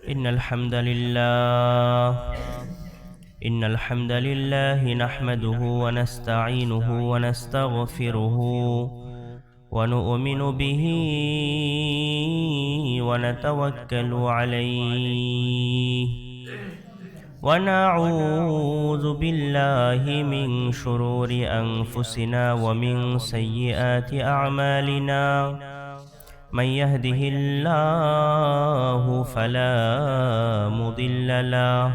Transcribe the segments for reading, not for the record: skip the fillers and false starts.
إن الحمد لله نحمده ونستعينه ونستغفره ونؤمن به ونتوكل عليه ونعوذ بالله من شرور أنفسنا ومن سيئات أعمالنا من يهده الله فلا مضل له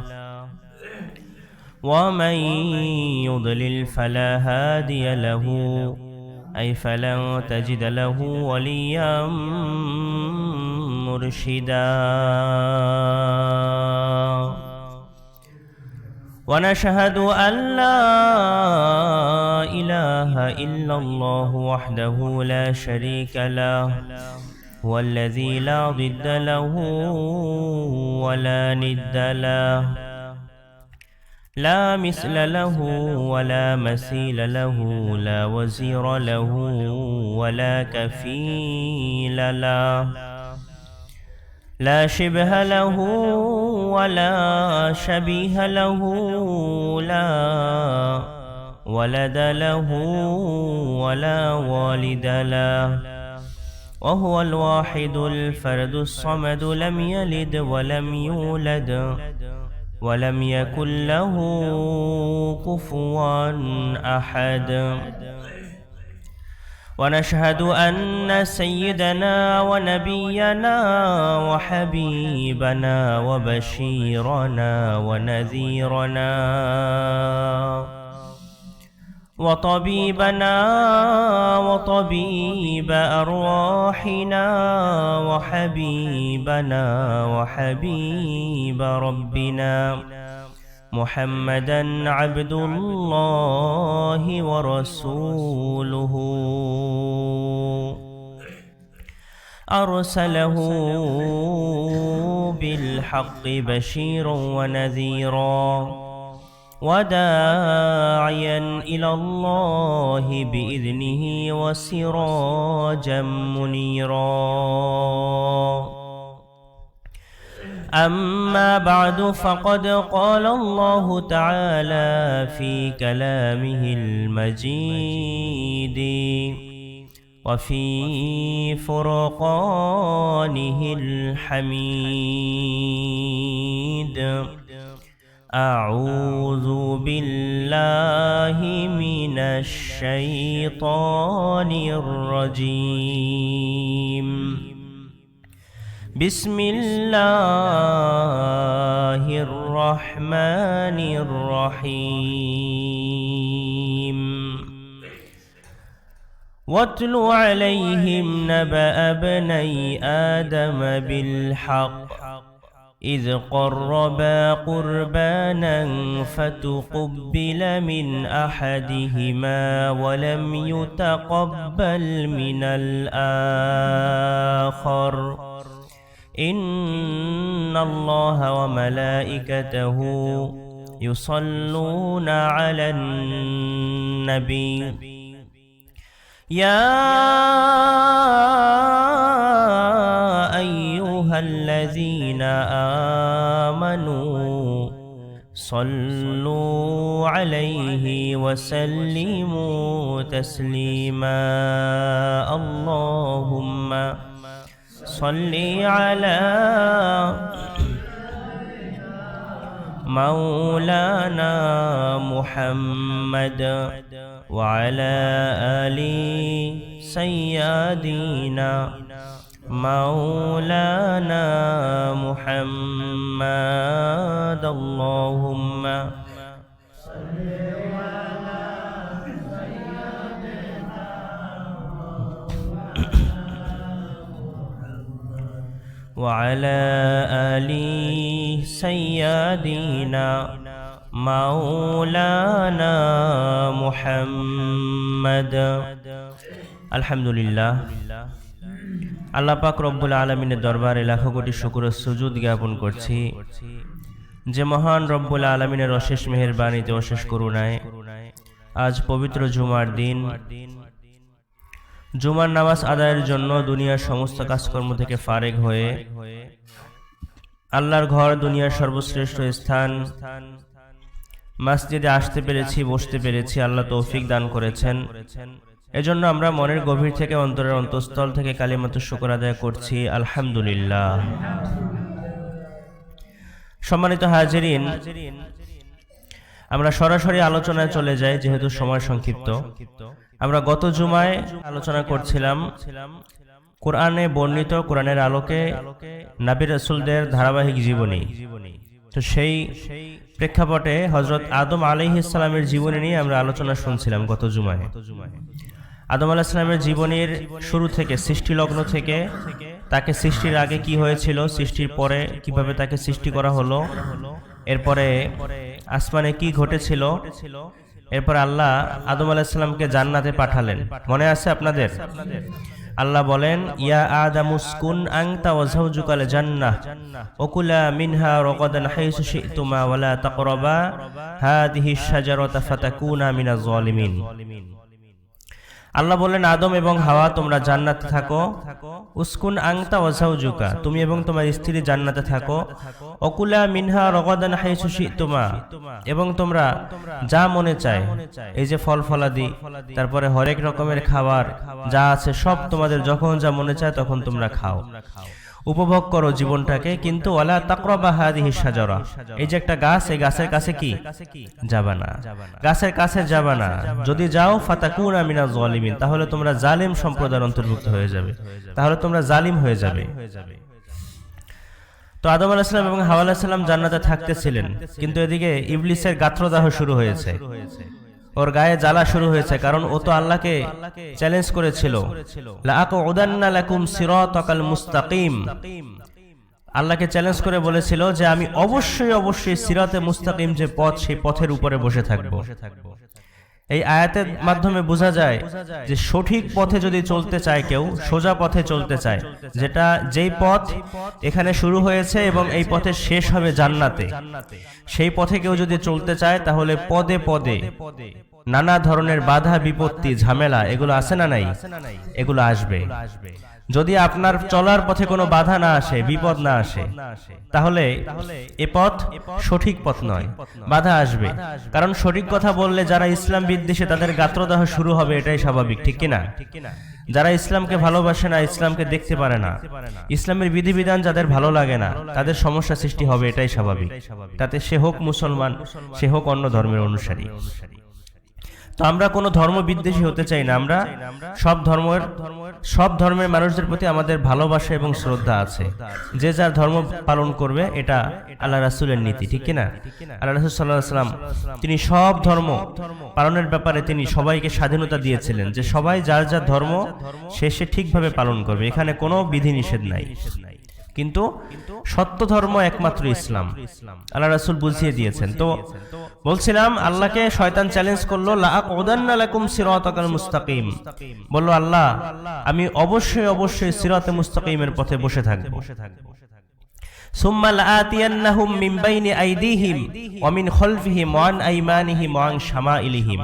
ومن يضلل فلا هادي له أي فلن تجد له وليا مرشدا ونشهد أن لا إله إلا الله وحده لا شريك له هو الذي لا ضد له ولا ند له لا مثل له ولا مثيل له لا وزير له ولا كفيل له لا شبه له ولا شبيه له لا ولد له ولا والد له وهو الواحد الفرد الصمد لم يلد ولم يولد ولم يكن له كفوا أحد ونشهد أن سيدنا ونبينا وحبيبنا وبشيرنا ونذيرنا وطبيبنا وطبيب أرواحنا وحبيبنا وحبيب ربنا محمدا عبد الله ورسوله أرسله بالحق بشيرا ونذيرا وداعيا إلى الله بإذنه وسراجا منيرا أما بعد فقد قال الله تعالى في كلامه المجيد وفي فرقانه الحميد أعوذ بالله من الشيطان الرجيم بسم الله الرحمن الرحيم واتل عليهم نبأ ابني آدم بالحق إذ قربا قربانا فتقبل من أحدهما ولم يتقبل من الآخر إن الله وملائكته يصلون على النبي يا أيها الذين آمنوا صلوا عليه وسلموا تسليما اللهم صل على مولانا محمد وعلى آل سيدنا مولانا محمد اللهم وعلى آل سيدنا مولانا محمد আলহামদুলিল্লাহ আল্লাহ পাক রব্বুল আলামিনের দরবারে লাখো কোটি শুকর ও সুজুদ জ্ঞাপন করছি যে মহান রব্বুল আলামিনের অশেষ মেহেরবানিতে অশেষ করুণায় আজ পবিত্র জুমার দিন জুমার নামাজ আদায়ের জন্য দুনিয়ার সমস্ত কাজকর্ম থেকে ফারেগ হয়ে আল্লাহর ঘর দুনিয়ার সর্বশ্রেষ্ঠ স্থান মসজিদে আসতে পেরেছি, বসতে পেরেছি, আল্লাহ তৌফিক দান করেছেন। এজন্য আমরা মনের গভীর থেকে, অন্তরের অন্তঃস্থল থেকে কালিমাতুশ শুকর আদায় করছি, আলহামদুলিল্লাহ। সম্মানিত হাজিরিন, আমরা সরাসরি আলোচনায় চলে যাই যেহেতু সময় সংক্ষিপ্ত। আমরা গত জুমায় আলোচনা করছিলাম কোরআনে বর্ণিত, কোরআনের আলোকে নবী রাসূলদের ধারাবাহিক জীবনী। তো সেই প্রেক্ষাপটে হযরত আদম আলাইহিস সালামের জীবনী নিয়ে আমরা আলোচনা শুনছিলাম গত জুমায়। আদম আলাইহিস সালামের জীবনীর শুরু থেকে, সৃষ্টি লগ্ন থেকে, তাকে সৃষ্টির আগে কি হয়েছিল, সৃষ্টির পরে কিভাবে তাকে সৃষ্টি করা হলো, এরপরে আসমানে কি ঘটেছিল, এরপর আল্লাহ আদম আলাইহিস সালামকে জান্নাতে পাঠালেন। মনে আছে আপনাদের? আল্লাহ বলেন, ইয়া আদামুসকুন আনতা ওয়া যাওজুকাল জান্নাহ ওকুলা মিনহা রাগাদান হাইসু শি'তুমা ওয়া লা তাকরাবা হাদিহিশ শাজারাতা ফাতাকুনা মিনাজ জালিমিন। আল্লাহ বললেন, আদম এবং হাওয়া তোমরা জান্নাতে থাকো। উসকুন আনতা ওয়া যাওজুকা, তুমি এবং তোমার স্ত্রী জান্নাতে থাকো। ওকুলা মিনহা রাগাদান হাইসু শি'তুমা, এবং তোমরা যা মনে চায়, এই যে ফল ফলাদি, তারপরে হরেক রকমের খাবার যা আছে সব তোমাদের যখন যা মনে চায় তখন তোমরা খাও, উপভোগ করো জীবনটাকে, কিন্তু ওয়ালা তাকরাবা হাদিহিশ শাজারা, এই যে একটা গাছ, এই গাছের কাছে কি যাবা না, গাছের কাছে যাবা না। যদি যাও ফাতাকুনা মিনাজ জালিমিন, তাহলে তোমরা জালিম সম্প্রদায়ের অন্তর্ভুক্ত হয়ে যাবে, তাহলে তোমরা জালিম হয়ে যাবে। তো আদম আলাইহিস সালাম এবং হাওয়া আলাইহিস সালাম জান্নাতে থাকতেছিলেন, কিন্তু এদিকে ইবলিসের গাত্রদাহ শুরু হয়েছে, ওর গায়ে জ্বালা শুরু হয়েছে, কারণ ও তো আল্লাহকে চ্যালেঞ্জ করেছিল, লাআকুদান্না লাকুম সিরাতাকাল মুস্তাকিম। আল্লাহকে চ্যালেঞ্জ করে বলেছিল যে আমি অবশ্যই সিরাতে মুস্তাকিম যে পথ, সেই পথের উপরে বসে থাকব। এই আয়াতের মাধ্যমে বোঝা যায় যে সঠিক পথে যদি চলতে চায় কেউ, সোজা পথে চলতে চায়, যেই পথ এখানে শুরু হয়েছে এবং এই পথে শেষ হবে জান্নাতে, সেই পথে কেউ যদি চলতে চায় তাহলে পদে পদে নানা ধরনের বাধা, বিপত্তি, ঝামেলা এগুলো আছে না নাই? এগুলো আসবে। যদি আপনার চলার পথে কোনো বাধা না আসে, বিপদ না আসে, তাহলে এ পথ সঠিক পথ নয়, বাধা আসবে। কারণ সঠিক কথা বললে যারা ইসলাম বিদ্বেষী তাদের গাত্রদাহ শুরু হবে, এটাই স্বাভাবিক, ঠিক কিনা? যারা ইসলামকে ভালোবাসে না, ইসলামকে দেখতে পারে না, ইসলামের বিধিবিধান যাদের ভালো লাগে না, তাদের সমস্যা সৃষ্টি হবে, এটাই স্বাভাবিক। তাতে সে হোক মুসলমান, সে হোক অন্য ধর্মের অনুসারী। তো আমরা কোনো ধর্ম বিদ্বেষী হতে চাই না, আমরা সব ধর্মের মানুষদের প্রতি আমাদের ভালোবাসা এবং শ্রদ্ধা আছে। যে যার ধর্ম পালন করবে, এটা আল্লাহ রাসূলের নীতি, ঠিক কিনা? আল্লাহ রাসূল সাল্লাল্লাহু আলাইহি ওয়াসাল্লাম তিনি সব ধর্ম পালনের ব্যাপারে তিনি সবাইকে স্বাধীনতা দিয়েছিলেন, যে সবাই যার যার ধর্ম সে ঠিকভাবে পালন করবে, এখানে কোনো বিধিনিষেধ নাই। কিন্তু সত্য ধর্ম একমাত্র ইসলাম, আল্লাহ রাসূল বুঝিয়ে দিয়েছেন। তো বলছিলাম, আল্লাহকে শয়তান চ্যালেঞ্জ করলো, লাআকুদান্না লাকুম সিরাতাকাল মুস্তাকিম, বলল আল্লাহ আমি অবশ্যই সিরাতে মুস্তাকিমের পথে বসে থাকব। সুম্মা লাআতিয়ান্নাহুম মিন বাইনি আইদিহিম ওয়া মিন খালফিহিম ওয়া আন আইমানিহিম ওয়া আন শামাইলিহিম,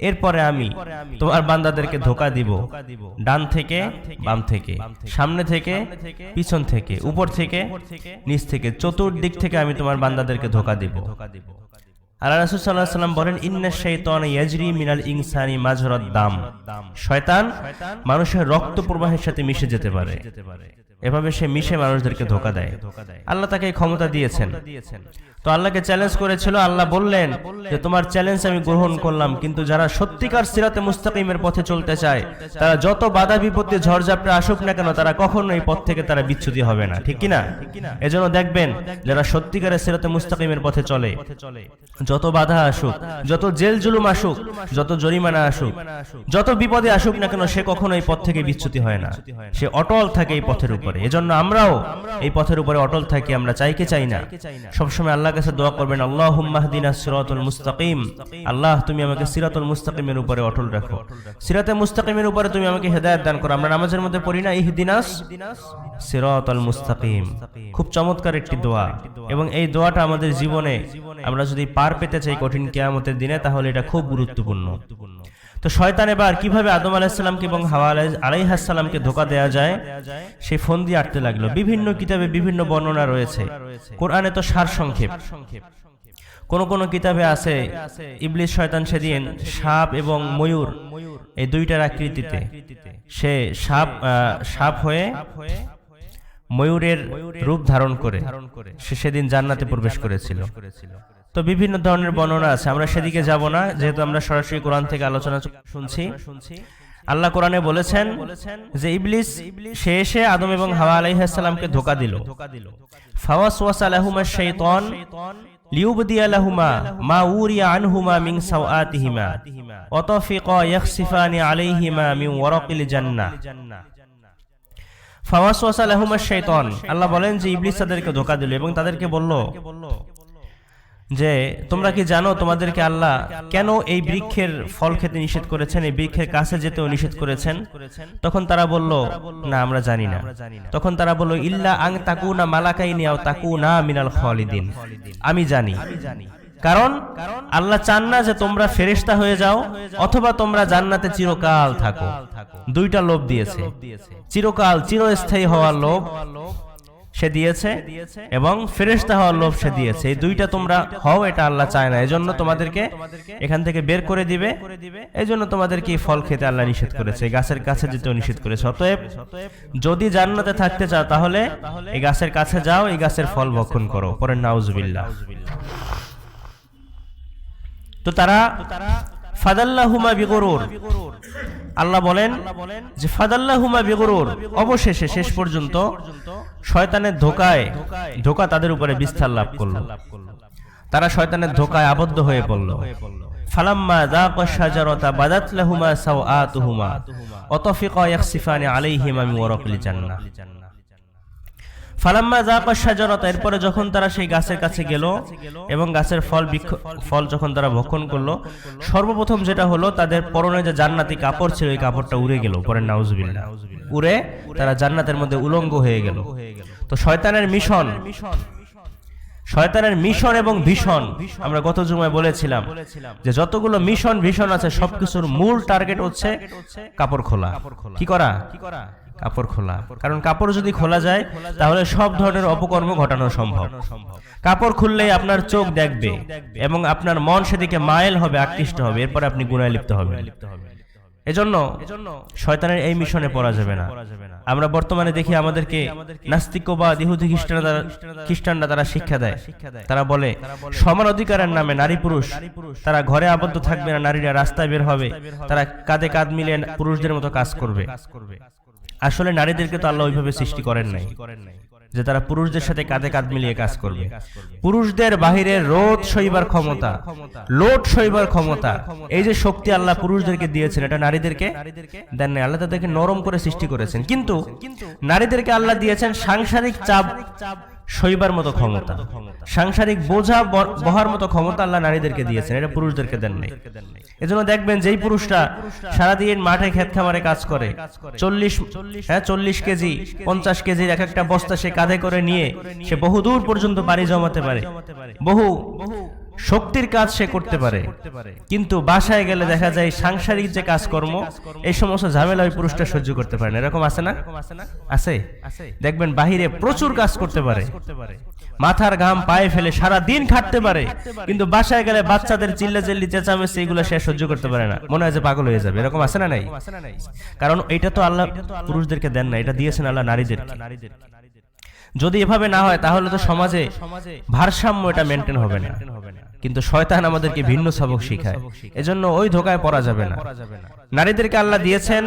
এরপরে আমি তোমার বান্দাদেরকে ধোঁকা দিব, ডান থেকে, বাম থেকে, সামনে থেকে, পিছন থেকে, উপর থেকে, নিচ থেকে, চতুর্দিক থেকে আমি তোমার বান্দাদেরকে ধোঁকা দিব। আল্লাহ রাসূল সাল্লাল্লাহু আলাইহি ওয়াসাল্লাম বলেন, ইন্নাশ শাইতানা ইয়াজরি মিনাল ইনসানি মাজরাদ দাম, শয়তান মানুষের রক্ত প্রবাহের সাথে মিশে যেতে পারে, এভাবে সে মিশে মানুষদেরকে ধোঁকা দেয়। আল্লাহ তাকে ক্ষমতা দিয়েছেন। তো আল্লাহকে চ্যালেঞ্জ করেছিল, আল্লাহ বললেন যে তোমার চ্যালেঞ্জ আমি গ্রহণ করলাম, কিন্তু যারা সত্যিকার সিরাতে মুস্তাকিমের পথে চলতে চায়, তারা যত বাধা বিপত্তি ঝড়ঝাপটা আসুক না কেন, তারা কখনো এই পথ থেকে তারা বিচ্যুতি হবে না, ঠিক কিনা? এজন্য দেখবেন যারা সত্যিকারের সিরাতে মুস্তাকিমের পথে চলে, যত বাধা আসুক, যত জেল জুলুম আসুক, যত জরিমানা আসুক, যত বিপদে আসুক না কেন, সে কখনো এই পথ থেকে বিচ্যুতি হয় না, সে অটল থাকে এই পথের উপরে। এজন্য আমরাও এই পথের উপরে অটল থাকি, আমরা চাই কি চাই না, সবসময় আল্লাহর কাছে দোয়া করবেন, আল্লাহুম্মা হদিনাস সিরাতাল মুস্তাকিম, আল্লাহ তুমি আমাকে সিরাতুল মুস্তাকিমের উপরে অটল রাখো, সিরাতে মুস্তাকিমের উপরে তুমি আমাকে হেদায়েত দান করো। আমরা নামাজের মধ্যে পড়ি না, ইহদিনাস সিরাতাল মুস্তাকিম, খুব চমৎকার একটি দোয়া, এবং এই দোয়াটা আমাদের জীবনে আমরা যদি পার পেতে চাই কঠিন কিয়ামতের দিনে, তাহলে এটা খুব গুরুত্বপূর্ণ। তো শয়তান এবার কিভাবে আদম আলাইহিস সালামকে এবং হাওয়া আলাইহিস সালামকে ধোঁকা দেওয়া যায় সেই ফোন দিয়ে আটতে লাগলো। বিভিন্ন কিতাবে বিভিন্ন বর্ণনা রয়েছে, কোরআনে তো সার সংক্ষেপ। কোন কোন কিতাবে আছে ইবলিস শয়তান সেদিন সাপ এবং ময়ূর এই দুইটার আকৃতিতে, সে সাপ হয়ে ময়ূরের রূপ ধারণ করে সে সেদিন জান্নাতে প্রবেশ করেছিল। তো বিভিন্ন ধরনের বর্ণনা আছে, আমরা সেদিকে যাব না, যেহেতু আমরা সরাসরি কোরআন থেকে আলোচনা শুনছি। আল্লাহ কোরআনে বলেছেন যে ইবলিস সে এসে আদম এবং হাওয়া আলাইহিস সালামকে ধোঁকা দিল। ফাওয়াসওয়াসা লাহুমা শাইতান লিউবদিয়া লাহুমা মা উরিয়া আনহুমা মিন সাওআতিহিমা ওয়া তাফিকা ইয়াখসিফানি আলাইহিমা মিন ওয়ারাকিল জান্নাহ। ফাওয়াসওয়াসা লাহুমা শাইতান, আল্লাহ বলেন যে ইবলিস তাদেরকে ধোঁকা দিল এবং তাদেরকে বলল যে তোমরা কি জানো তোমাদেরকে আল্লাহ কেন এই বৃক্ষের ফল খেতে নিষেধ করেছেন, এই বৃক্ষের কাছে যেতেও নিষেধ করেছেন? তখন তারা বলল না আমরা জানি না। তখন তারা বলল ইল্লা আন তাকুনা মালাকাইনি আও তাকুনা মিনাল খালিদিন, আমি জানি, কারণ আল্লাহ চান না যে তোমরা ফেরেশতা হয়ে যাও অথবা তোমরা জান্নাতে চিরকাল থাকো। দুইটা লোভ দিয়েছে, চিরকাল চিরস্থায়ী হওয়ার লোভ সে দিয়েছে এবং ফেরেশতা হওয়ার লোভ সে দিয়েছে। এই দুইটা তোমরা হও, এটা আল্লাহ চায় না, এজন্য তোমাদেরকে এখান থেকে বের করে দিবে, এজন্য তোমাদেরকে এই ফল খেতে আল্লাহ নিষেধ করেছে, এই গাছের কাছে যেতেও নিষেধ করেছে। অতএব যদি জান্নাতে থাকতে চাও তাহলে এই গাছের কাছে যাও, এই গাছের ফল ভক্ষণ করো। পরে নাউজুবিল্লাহ। তো তারা ফাদাল্লাহুমা বিগুরুর, আল্লাহ বলেন যে ফাদাল্লাহুমা বিগুরুর, অবশেষে শেষ পর্যন্ত শয়তানের ধোঁকা তাদের উপরে বিস্তার লাভ করলো, তারা শয়তানের ধোঁকায় আবদ্ধ হয়ে পড়ল। ফালাম্মা যাকা শাজারাতা বাদাত লাহুমা সাওআতুহুমা ওয়া তাফিকা ইয়াখসিফানি আলাইহিমা মিন ওয়ারাকিল জান্নাহ। ফালাম্মা যাকা শাজারাতা, এরপরে যখন তারা সেই গাছের কাছে গেল এবং গাছের ফল যখন তারা ভক্ষণ করলো, সর্বপ্রথম যেটা হলো তাদের পরনে যে জান্নাতি কাপড় ছিল এই কাপড়টা উড়ে গেল। পরে নাউজুবিল্লাহ, উড়ে তারা জান্নাতের মধ্যে উলঙ্গ হয়ে গেল। তো শয়তানের মিশন এবং ভীষণ, আমরা গত জুমায় বলেছিলাম যে যতগুলো ভীষণ আছে সবকিছুর মূল টার্গেট হচ্ছে কাপড় খোলা। কি করা? কাপড় খোলা। কারণ কাপড় যদি খোলা যায় তাহলে সব ধরনের অপকর্ম ঘটানো সম্ভব। কাপড় খুললেই আপনার চোখ দেখবে এবং আপনার মন সেদিকে মাইল হবে, আকৃষ্ট হবে, এরপরে আপনি গুনাহে লিপ্ত হবেন। এজন্য শয়তানের এই মিশনে পড়া যাবে না। আমরা বর্তমানে দেখি আমাদেরকে নাস্তিকবাদ, ইহুদি খ্রিস্টানরা তারা শিক্ষা দেয়, তারা বলে সমান অধিকারের নামে নারী পুরুষ তারা ঘরে আবদ্ধ থাকবে না, নারীরা রাস্তায় বের হবে, তারা কাঁধে কাঁধ মিলিয়ে পুরুষদের মতো কাজ করবে। আসলে নারীদেরকে তো আল্লাহ ওইভাবে সৃষ্টি করেন নাই যে তারা পুরুষদের সাথে কাঁধে কাঁধ মিলিয়ে কাজ করবে। পুরুষদের বাহিরে রোদ সইবার ক্ষমতা, লোড সইবার ক্ষমতা, এই যে শক্তি আল্লাহ পুরুষদেরকে দিয়েছেন এটা নারীদেরকে দেন নাই। আল্লাহ তাদেরকে নরম করে সৃষ্টি করেছেন, কিন্তু নারীদেরকে আল্লাহ দিয়েছেন সাংসারিক চাপ সইবার মতো ক্ষমতা, সাংসারিক বোঝা বহার মতো ক্ষমতা আল্লাহ নারীদেরকে দিয়েছেন, এটা পুরুষদেরকে দেন নাই। এজন্য দেখবেন যেই পুরুষরা সারাদিন মাঠে ক্ষেত খামারে কাজ করে, 40 কেজি 50 কেজির এক একটা বস্তা সে কাঁধে করে নিয়ে সে বহুদূর পর্যন্ত পাড়ি জমাতে পারে, বহু শক্তির কাজ সে করতে পারে, কিন্তু বাসায় গেলে দেখা যায় সাংসারিক যে কাজকর্ম এই সমস্ত ঝামেলা ওই পুরুষটা সহ্য করতে পারে না। এরকম আছে না? আছে। দেখবেন বাহিরে প্রচুর কাজ করতে পারে, মাথার ঘাম পায়ে ফেলে সারা দিন খাটতে পারে, কিন্তু বাসায় গেলে বাচ্চাদের চিল্লাচিল্লি চেঁচামেচি এগুলো সে সহ্য করতে পারে না, মনে হয় যে পাগল হয়ে যাবে। এরকম আছে না? নাই। কারণ এটা তো আল্লাহ পুরুষদেরকে দেন না, এটা দিয়েছেন আল্লাহ নারীদেরকে। যদি এভাবে না হয় তাহলে তো সমাজে ভারসাম্য এটা মেনটেন হবে না। কিন্তু শয়তান আমাদেরকে ভিন্ন সবক শিখায়, এজন্য ওই ধোকায় পড়া যাবে না। নারীদেরকে আল্লাহ দিয়েছেন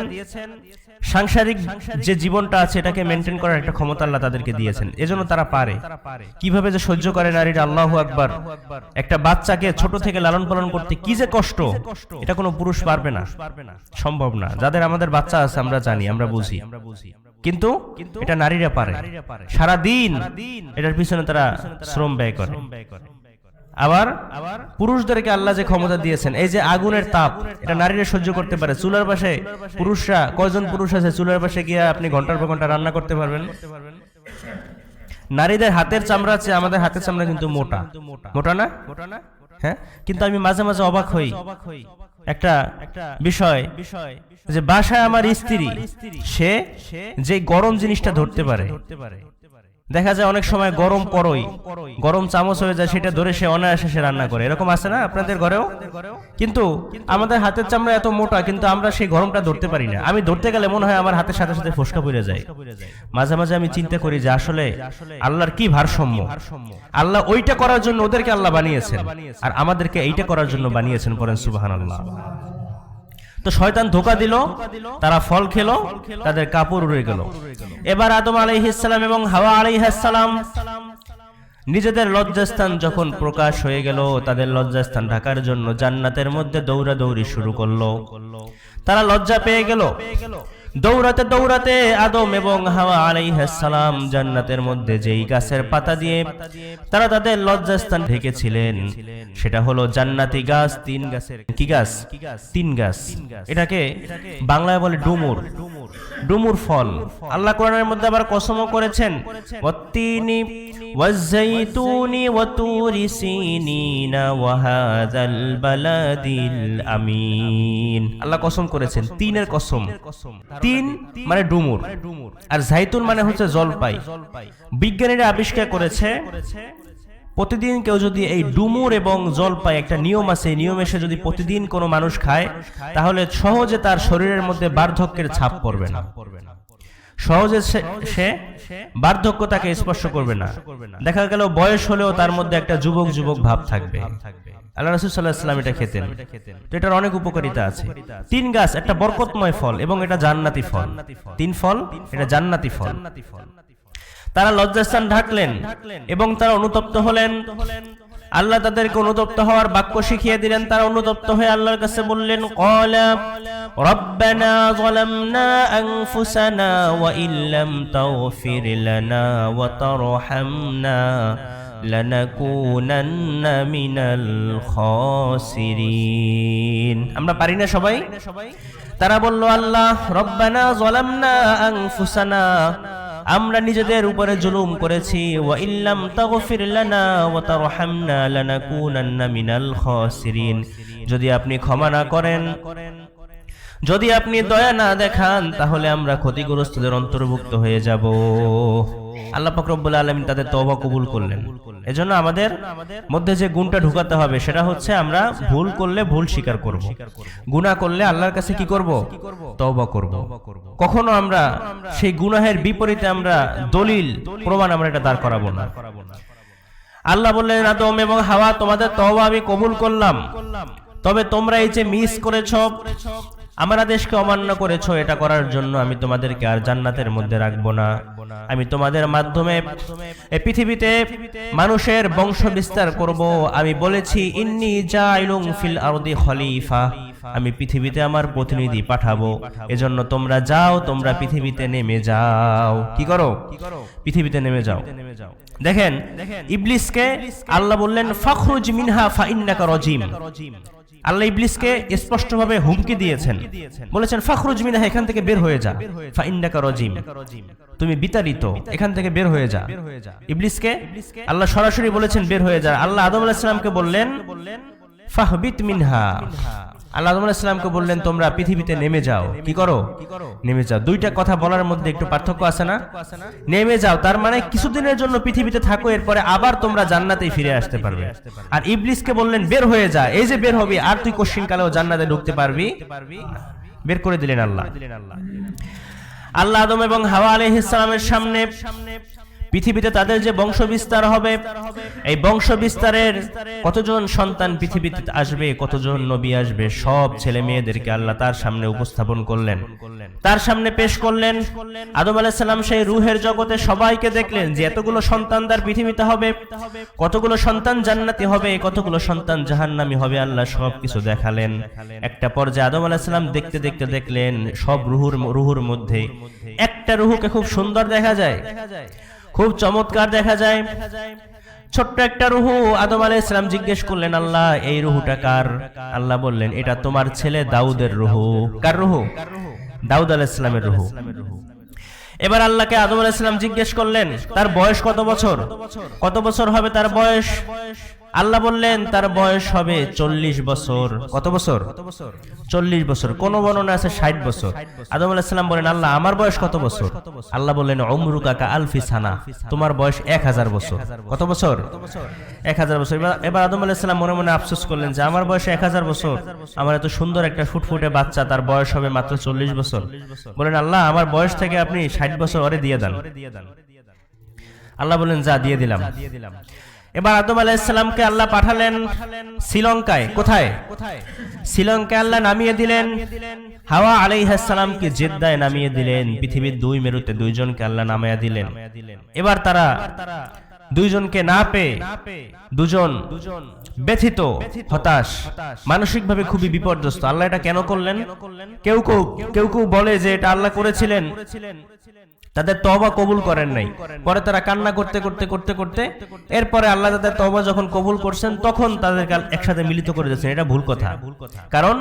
সাংসারিক যে জীবনটা আছে এটাকে মেনটেন করার একটা ক্ষমতা আল্লাহ তাদেরকে দিয়েছেন, এজন্য তারা পারে। কিভাবে যে সহ্য করে নারীরা, আল্লাহু আকবার। একটা বাচ্চাকে ছোট থেকে লালন পালন করতে কি যে কষ্ট, এটা কোনো পুরুষ পারবে না, সম্ভব না। যাদের আমাদের বাচ্চা আছে আমরা জানি, আমরা বুঝি, কিন্তু এটা নারীরা পারে। সারা দিন এটার পিছনে তারা শ্রম ব্যয় করে। আবার পুরুষদেরকে আল্লাহ যে ক্ষমতা দিয়েছেন, এই যে আগুনের তাপ এটা নারীরা সহ্য করতে পারে। চুলার পাশে পুরুষরা, কয়জন পুরুষ আছে চুলার পাশে গিয়ে আপনি ঘন্টার পর ঘন্টা রান্না করতে পারবেন? নারীদের হাতের চামড়া আছে, আমাদের হাতের চামড়া কিন্তু মোটা, মোটা না? হ্যাঁ, কিন্তু আমি মাঝে মাঝে অবাক হই একটা বিষয় যে বাসায় আমার স্ত্রী সে যে গরম জিনিসটা ধরতে পারে, দেখা যায় অনেক সময় গরম করই, গরম চামচ হয়ে যায়, সেটা ধরে সে অনায়াসে সে রান্না করে, এরকম আছে না আপনাদের ঘরেও? কিন্তু আমাদের হাতের চামড়া এত মোটা, কিন্তু আমরা সেই গরমটা ধরতে পারি না। আমি ধরতে গেলে মনে হয় আমার হাতের সাথে সাথে ফোসকা পড়ে যায়। মাঝে মাঝে আমি চিন্তা করি যে আসলে আল্লাহর কি ভারসাম্য। আল্লাহ ওইটা করার জন্য ওদেরকে আল্লাহ বানিয়েছেন, আর আমাদেরকে এইটা করার জন্য বানিয়েছেন। পড়েন সুবহানাল্লাহ। তো শয়তান ধোঁকা দিল, তারা ফল খেলো, তাদের কাপড় উড়ে গেল। এবার আদম আলাইহিস সালাম এবং হাওয়া আলাইহিস সালাম নিজেদের লজ্জাস্থান যখন প্রকাশ হয়ে গেল, তাদের লজ্জাস্থান ঢাকার জন্য জান্নাতের মধ্যে দৌড়াদৌড়ি শুরু করলো। তারা লজ্জা পেয়ে গেল। দৌড়াতে দৌড়াতে আদম এবং হাওয়া আলাইহিস সালাম জান্নাতের মধ্যে যেই গাছের পাতা দিয়ে তারা তাদের লজ্জাস্থান ঢেকেছিলেন, সেটা হলো জান্নাতি গাছ। 3 গাছের কি গাছ? 3 গাছ। এটাকে বাংলায় বলে ডুমুর, ডুমুর ফল। আল্লাহ কোরআনের মধ্যে আবার কসমও করেছেন, ওয়াত্তিনি ওয়াজ্জাইতুনি ওয়াতুরি সিনিনা ওয়া হাযাল বালাদিল আমিন। আল্লাহ কসম করেছেন, 3-এর কসম। 3 মানে ডুমুর, আর জাইতুন মানে হচ্ছে জলপাই। বিজ্ঞানীরা আবিষ্কার করেছে প্রতিদিন কেউ যদি এই ডুমুর এবং জলপাই, একটা নিয়ম আছে, এই নিয়মে সে যদি প্রতিদিন কোনো মানুষ খায়, তাহলে সহজে তার শরীরের মধ্যে বার্ধক্যের ছাপ পড়বে না, সহজে সে বার্ধক্য তাকে স্পর্শ করবে না। দেখা গেল বয়স হলেও তার মধ্যে একটা যুবক যুবক ভাব থাকবে। আল্লাহ রাসূল সাল্লাল্লাহু আলাইহি ওয়াসাল্লাম এটা খেতেন। তো এটার অনেক উপকারিতা আছে। 3 গাছ, একটা বরকতময় ফল এবং এটা জান্নাতি ফল। 3 ফল, এটা জান্নাতি ফল। তারা লজ্জাস্থান ঢাকলেন এবং তারা অনুতপ্ত হলেন। আল্লাহ তাদেরকে অনুতপ্ত হওয়ার বাক্য শিখিয়ে দিলেন। তারা অনুতপ্ত হয়ে আল্লাহর কাছে বললেন, ক্বালা রাব্বানা যালামনা আনফুসানা ওয়া ইল্লাম তাগফির লানা ওয়া তারহামনা লানাকুনান্না মিনাল খাসিরিন। আমরা পারি না সবাই? তারা বলল, আল্লাহ রব্বানা যালামনা আনফুসানা, আমরা নিজেদের উপরে জুলুম করেছি, ওয়া ইল্লাম তাগফির লানা ওয়া তারহামনা লানাকুনান্না মিনাল খাসিরিন, যদি আপনি ক্ষমা না করেন, যদি আপনি দয়া না দেখান, তাহলে আমরা ক্ষতিগ্রস্তদের অন্তর্ভুক্ত হয়ে যাব। আল্লাহ পাক রব্বুল আলামিন তাদের তওবা কবুল করলেন। এজন্য আমাদের মধ্যে যে গুণটা ঢুকাতে হবে সেটা হচ্ছে আমরা ভুল করলে ভুল স্বীকার করব, গুনাহ করলে আল্লাহর কাছে কি করব? তওবা করব। কখনো আমরা সেই গুনাহের বিপরীতে আমরা দলিল প্রমাণ আমরা এটা দাঁড় করাবো না। আল্লাহ বললেন, আদম এবং হাওয়া, তোমাদের তওবা আমি কবুল করলাম, তবে তোমরা এই যে মিস করেছো, আমার আদেশকে অমান্য করেছো, এটা করার জন্য আমি তোমাদেরকে আর জান্নাতের মধ্যে রাখবো না। আমি তোমাদের মাধ্যমে এই পৃথিবীতে মানুষের বংশ বিস্তার করব। আমি বলেছি, ইন্নী জাইলুন ফিল আরদি খলিফা, আমি পৃথিবীতে আমার প্রতিনিধি পাঠাবো। এজন্য তোমরা যাও, তোমরা পৃথিবীতে নেমে যাও। কি করো? পৃথিবীতে নেমে যাও। দেখেন, ইবলিসকে আল্লাহ বললেন, ফাখরুজ মিনহা ফাইন্নাকা রাজিম। আল্লাহ ইবলিসকে স্পষ্টভাবে হুমকি দিয়েছেন, বলেছেন, ফাখরুজ মিনহা, এখান থেকে বের হয়ে যা, ফাইন্নাকা রাজিম, তুমি বিতাড়িত, এখান থেকে বের হয়ে যা। ইবলিসকে আল্লাহ সরাসরি বলেছেন বের হয়ে যা। আল্লাহ আদম আলাইহিস সালামকে বললেন, ফাহবিত মিনহা, আল্লাহ আদম আলাইহিস সালামকে বললেন তোমরা পৃথিবীতে নেমে যাও। কি করো? নেমে যাও। দুইটা কথা বলার মধ্যে একটু পার্থক্য আছে না? নেমে যাও তার মানে কিছুদিনের জন্য পৃথিবীতে থাকো, এরপরে আবার তোমরা জান্নাতেই ফিরে আসতে পারবে। আর ইবলিসকে বললেন বের হয়ে যা, এই যে বের হবি, আর তুই কোশ্চিন কালেও জান্নাতে ঢুকতে পারবি? বের করে দিলেন আল্লাহ। আল্লাহ আদম এবং হাওয়া আলাইহিস সালামের সামনে পৃথিবীতে তাদের যে বংশ বিস্তার হবে, এই বংশ বিস্তারের কতজন সন্তান পৃথিবীতে আসবে, কতজন নবী আসবে, সব ছেলে মেয়েদেরকে আল্লাহ তার সামনে উপস্থাপন করলেন, তার সামনে পেশ করলেন। আদম আলাইহিস সালাম সেই রূহের জগতে সবাইকে দেখলেন যে এতগুলো সন্তান তার পৃথিবীতে হবে, কতগুলো সন্তান জান্নাতি হবে, কতগুলো সন্তান জাহান্নামী হবে, আল্লাহ সব কিছু দেখালেন। একটা পর্যায়ে আদম আলাইহিস সালাম দেখতে দেখতে দেখলেন সব রুহুর মধ্যে একটা রুহুকে খুব সুন্দর দেখা যায়, খুব চমৎকার দেখা যায়। ছোট্ট একটা রুহু। আদম আলাইহিস সালাম জিজ্ঞেস করলেন, আল্লাহ এই রুহুটা কার? আল্লাহ বললেন, এটা তোমার ছেলে দাউদের রুহু। কার রুহু? দাউদ আলাইহিস সালামের রুহু। এবার আল্লাহকে আদম আলাইহিস সালাম জিজ্ঞেস করলেন, তার বয়স কত বছর? কত বছর হবে তার বয়স? আল্লাহ বললেন তার বয়স হবে 40 বছর। কত বছর? 40 বছর। কোন বর্ণনা আছে 60 বছর। আদম আলাইহিস সালাম বলেন, আল্লাহ আমার বয়স কত বছর? আল্লাহ বললেন, উমরুকা কা আলফি সানা, তোমার বয়স 1000 বছর। কত বছর? 1000 বছর। এবার আদম আলাইহিস সালাম মনে মনে আফসোস করলেন যে আমার বয়স 1000 বছর, আমার এত সুন্দর একটা ফুটফুটে বাচ্চা, তার বয়স হবে মাত্র 40 বছর। বলেন, আল্লাহ আমার বয়স থেকে আপনি 60 বছর ওরে দিয়ে দেন। আল্লাহ বলেন, যা দিয়ে দিলাম। এবার আদম আলাইহিস সালামকে আল্লাহ পাঠালেন শ্রীলঙ্কায়। কোথায়? শ্রীলঙ্কায় আল্লাহ নামিয়ে দিলেন। হাওয়া আলাইহিস সালামকে জেদ্দায় নামিয়ে দিলেন। পৃথিবীর 2 মেরুতে 2 জনকে আল্লাহ নামায়া দিলেন। এবার তারা 2 জনকে না পেয়ে 2 জন ব্যথিত, হতাশ, মানসিকভাবে খুবই বিপর্যস্ত। আল্লাহ এটা কেন করলেন? কেউ কেউ বলে যে এটা আল্লাহ করেছিলেন, তাদের তওবা কবুল করেন নাই। পরে তারা কান্না করতে করতে করতে করতে এরপরে আল্লাহ তাদের তওবা যখন কবুল করছেন তখন তাদেরকে একসাথে মিলিত করে দিয়েছেন। এটা ভুল কথা। কারণ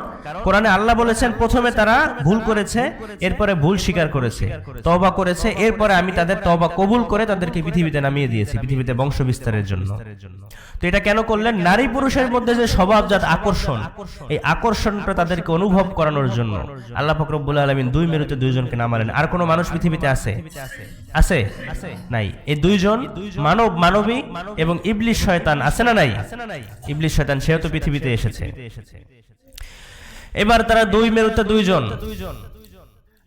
কোরআনে আল্লাহ বলেছেন প্রথমে তারা ভুল করেছে, এরপরে ভুল স্বীকার করেছে, তওবা করেছে, এরপরে আমি তাদের তওবা কবুল করে তাদেরকে পৃথিবীতে নামিয়ে দিয়েছি, পৃথিবীতে বংশ বিস্তারের জন্য। তো এটা কেন করলেন? নারী পুরুষের মধ্যে যে স্বভাবজাত আকর্ষণ, এই আকর্ষণটা তাদেরকে অনুভব করানোর জন্য আল্লাহ পাক রব্বুল আলামিন 2 মেরুতে 2 জনকে নামালেন। আর কোন মানুষ পৃথিবীতে আছে? আছে? নাই। এই 2 জন মানবী এবং ইবলিস শয়তান আছে না নাই? ইবলিস শয়তান সেও তো পৃথিবীতে এসেছে। এবার তারা 2 মেরুতে 2 জন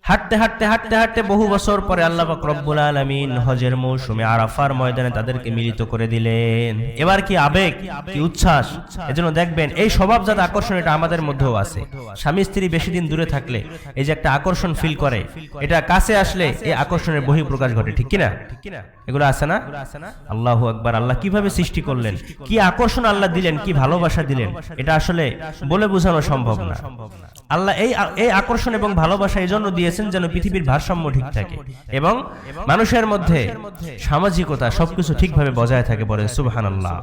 হাঁটতে হাঁটতে হাঁটতে হাঁটতে বহু বছর পরে আল্লাহ পাক রব্বুল আলামিন হজের মৌসুমে আরাফার ময়দানে তাদেরকে মিলিত করে দিলেন। এবার কি আবেগ, কি উচ্ছ্বাস! এজন্য দেখবেন এই স্বভাবজাত আকর্ষণ এটা আমাদের মধ্যেও আছে। স্বামী স্ত্রী বেশি দিন দূরে থাকলে এই যে একটা আকর্ষণ ফিল করে, এটা কাছে আসলে এই আকর্ষণের বহিঃপ্রকাশ ঘটে, ঠিক কিনা? এগুলো আছে না? আল্লাহু আকবার। আল্লাহ কিভাবে সৃষ্টি করলেন, কি আকর্ষণ আল্লাহ দিলেন, কি ভালোবাসা দিলেন, এটা আসলে বলে বোঝানো সম্ভব না। আল্লাহ এই আকর্ষণ এবং ভালোবাসা এই জন্য দিয়েছেন যেন পৃথিবীর ভারসাম্য ঠিক থাকে এবং মানুষের মধ্যে সামাজিকতা সবকিছু ঠিকভাবে বজায় থাকে। বলেন সুবহানাল্লাহ।